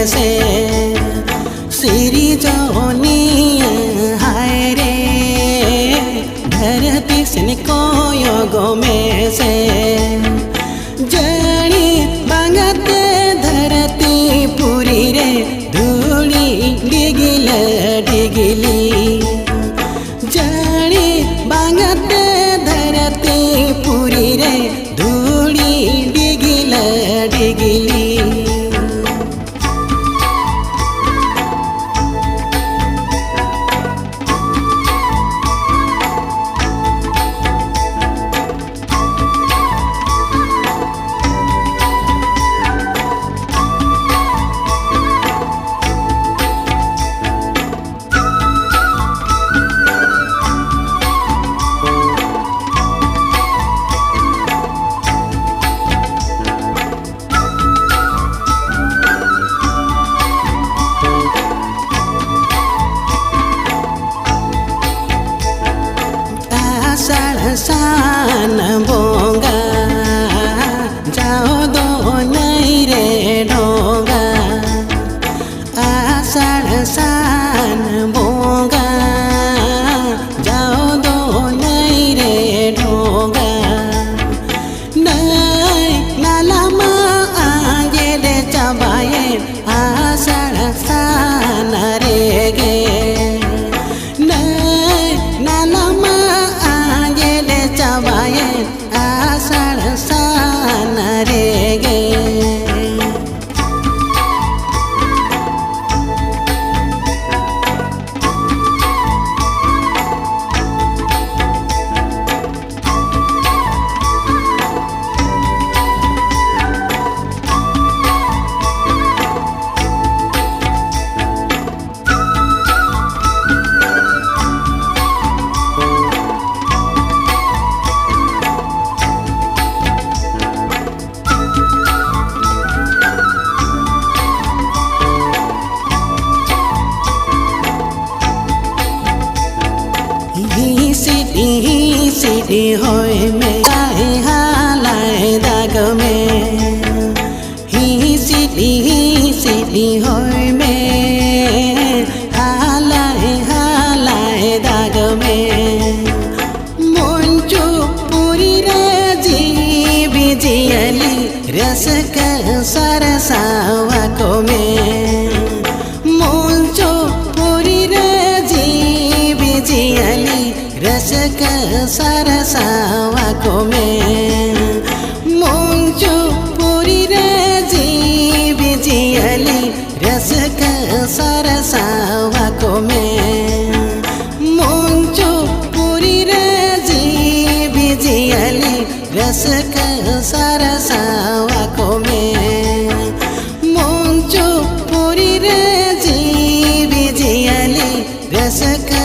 से सिरी जोनी हाय रे धरती से कोयो गो में से जड़ी बांगते धरती पूरी रे धूड़ी डिगिल डिगिली जड़ी बांगते धरती पूरी रे धूड़ी डिगिल डिगिली सान बोंगा जाओ दो नहीं रे ढोंगा आषाढ़ सान बोंगा जाओ दो नहीं रे ढोंगा नहीं नाला माँ आगे ले चबाए आषाढ़ सान रे गे नहीं नाला आषाढ़ सान रे गे सीढ़ी होए में चाहे हालाए दाग में ही सीढ़ी होए में हालाए दाग में मोंचो पूरी राजी बिजियली रस कर सरसावा को में मोंचो पूरी राजी बिजियली रस का सरसावा को में मोंचो पूरी राजी बिजियली रस का सरसावा को में मोंचो पूरी राजी बिजियली रस का सरसावा को में मोंचो पूरी राजी बिजियली रस का